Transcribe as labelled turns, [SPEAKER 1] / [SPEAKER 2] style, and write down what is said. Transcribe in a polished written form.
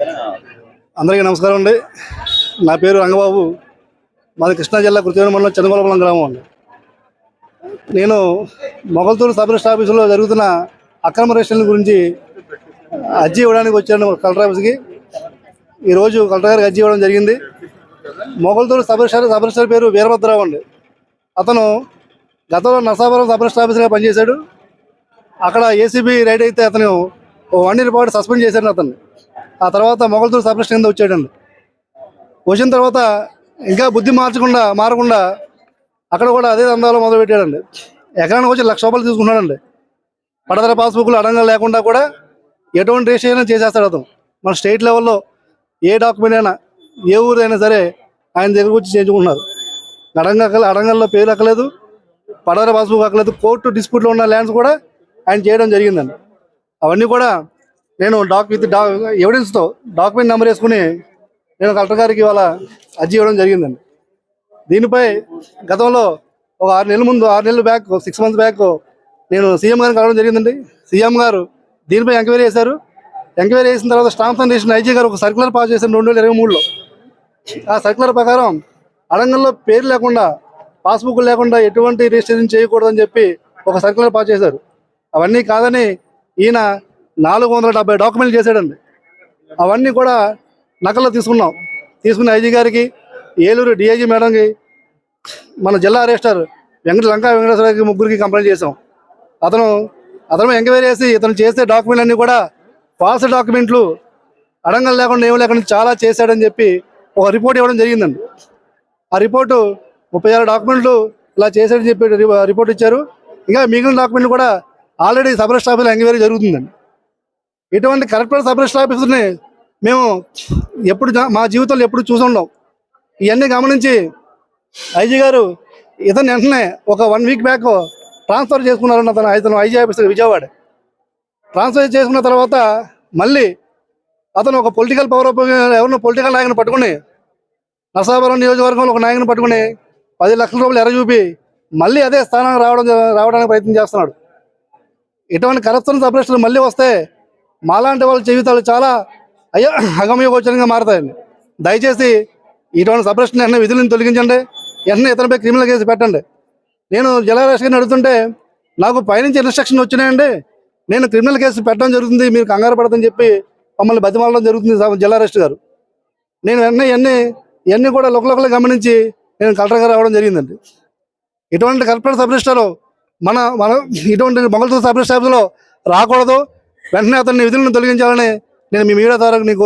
[SPEAKER 1] అందరికీ నమస్కారం అండి. నా పేరు రంగబాబు. మాది కృష్ణా జిల్లా కృత్రిమ మండలం చంద్రగోళపురం గ్రామం అండి. నేను మొగల్తూరు సబ్ రిజిస్టర్ ఆఫీసులో జరుగుతున్న అక్రమ రిజిస్ట్రేషన్ల గురించి అర్జీ ఇవ్వడానికి వచ్చాను కలెక్టర్ ఆఫీస్కి. ఈరోజు కలెక్టర్ గారికి అర్జీ ఇవ్వడం జరిగింది. మొగల్తూరు సబ్ రిజిస్టర్ పేరు వీరభద్రరావు అండి. అతను గతంలో నరసాపురం సబ్ రిజిస్టర్ ఆఫీసర్గా పనిచేశాడు. అక్కడ ఏసీబీ రైడ్ అయితే అతను 1 year పాటు సస్పెండ్ చేశాడు అతన్ని. ఆ తర్వాత మొగల్తూరు సబ్ రిజిస్టర్ కింద వచ్చాడండి. వచ్చిన తర్వాత ఇంకా బుద్ధి మారకుండా అక్కడ కూడా అదే దందాలు మొదలుపెట్టాడండి. ఎకరానికి వచ్చి 1,00,000 రూపాయలు తీసుకున్నాడండి. పడదల పాస్బుక్లు అడంగా లేకుండా కూడా ఎటువంటి రిజిస్ట్రేషన్ చేసేస్తాడు అతను. మన స్టేట్ లెవెల్లో ఏ డాక్యుమెంట్ అయినా ఏ ఊరైనా సరే ఆయన దగ్గరకు వచ్చి చేయించుకుంటున్నారు. అడంగల్లో పేరు అక్కలేదు, పడదల పాస్బుక్ అక్కలేదు. కోర్టు డిస్ప్యూట్లో ఉన్న ల్యాండ్స్ కూడా ఆయన చేయడం జరిగిందండి. అవన్నీ కూడా నేను ఎవిడెన్స్తో డాక్యుమెంట్ నెంబర్ వేసుకుని నేను కలెక్టర్ గారికి ఇవాళ అర్జీ ఇవ్వడం జరిగిందండి. దీనిపై గతంలో ఒక 6 నెలల బ్యాక్ 6 months బ్యాక్ నేను సీఎం గారిని కలవడం జరిగిందండి. సీఎం గారు దీనిపై ఎంక్వైరీ చేశారు. ఎంక్వైరీ చేసిన తర్వాత స్టాంప్స్ అండ్ రిజిస్ట్రేషన్ ఐజీ గారు ఒక సర్క్యులర్ పాస్ చేశారు 2023లో. ఆ సర్క్యులర్ ప్రకారం అడంగల్లో పేరు లేకుండా పాస్బుక్ లేకుండా ఎటువంటి రిజిస్ట్రేషన్ చేయకూడదని చెప్పి ఒక సర్క్యులర్ పాస్ చేశారు. అవన్నీ కాదని ఈయన 470 డాక్యుమెంట్లు చేశాడండి. అవన్నీ కూడా నకల్లో తీసుకుని ఐజీ గారికి, ఏలూరు డిఐజీ మేడంకి, మన జిల్లా రిజిస్టర్ లంకా వెంకటేశ్వరకి ముగ్గురికి కంప్లైంట్ చేశాం. అతను ఎంక్వైరీ చేసి ఇతను చేసే డాక్యుమెంట్లు అన్నీ కూడా ఫాల్స్ డాక్యుమెంట్లు, అడంగల్ లేకుండా ఏమి లేకుండా చాలా చేశాడని చెప్పి ఒక రిపోర్ట్ ఇవ్వడం జరిగిందండి. ఆ రిపోర్టు 36 డాక్యుమెంట్లు ఇలా చేశాడని చెప్పి రిపోర్ట్ ఇచ్చారు. ఇంకా మిగిలిన డాక్యుమెంట్లు కూడా ఆల్రెడీ సబ్ రిజిస్టర్ ఆఫీస్లో ఎంక్వైరీ జరుగుతుందండి. ఇటువంటి కరెక్ట్ సబ్ రిజిస్టర్ ఆఫీసర్ని మేము మా జీవితంలో ఎప్పుడు చూసి ఉండం. ఇవన్నీ గమనించి ఐజీ గారు ఇతను వెంటనే ఒక 1 week బ్యాక్ ట్రాన్స్ఫర్ చేసుకున్నారన్న అతను ఐజీ ఆఫీసర్ విజయవాడ. ట్రాన్స్ఫర్ చేసుకున్న తర్వాత మళ్ళీ అతను ఒక పొలిటికల్ పవర్ ఎవరినో పొలిటికల్ నాయకుని పట్టుకుని నరసాపురం నియోజకవర్గంలో ఒక నాయకుని పట్టుకుని 10 లక్షల రూపాయలు ఎర్ర చూపి మళ్ళీ అదే స్థానానికి రావడానికి ప్రయత్నం చేస్తున్నాడు. ఇటువంటి కరప్షన్ సబ్ రిజిస్టర్లు మళ్ళీ వస్తే మాలాంటి వాళ్ళ జీవితాలు చాలా అగమ్యగోచరంగా మారుతాయండి. దయచేసి ఇటువంటి సబ్ రిజిస్టర్ వెంటనే విధులను తొలగించండి. వెంటనే ఇతనిపై క్రిమినల్ కేసు పెట్టండి. నేను జిల్లా రిజిస్టర్ గారిని అడుగుతుంటే నాకు పైనుంచి ఇన్స్ట్రక్షన్ వచ్చినాయండి, నేను క్రిమినల్ కేసు పెట్టడం జరుగుతుంది, మీరు కంగారు పడదని చెప్పి మమ్మల్ని బతిమాలడం జరుగుతుంది జిల్లా రిజిస్టర్ గారు. నేను వెంటనే ఇవన్నీ కూడా లోకల్ గమనించి నేను కలెక్టర్ గారు రావడం జరిగిందండి. ఇటువంటి కరెక్ట్ సబ్ రిజిస్టర్ మన ఇటువంటి మొగల్తూరు సబ్ రిజిస్టర్ ఆఫీసులో రాకూడదు. వెంటనే అతన్ని విధులను తొలగించాలని నేను మీ మీడియా ద్వారా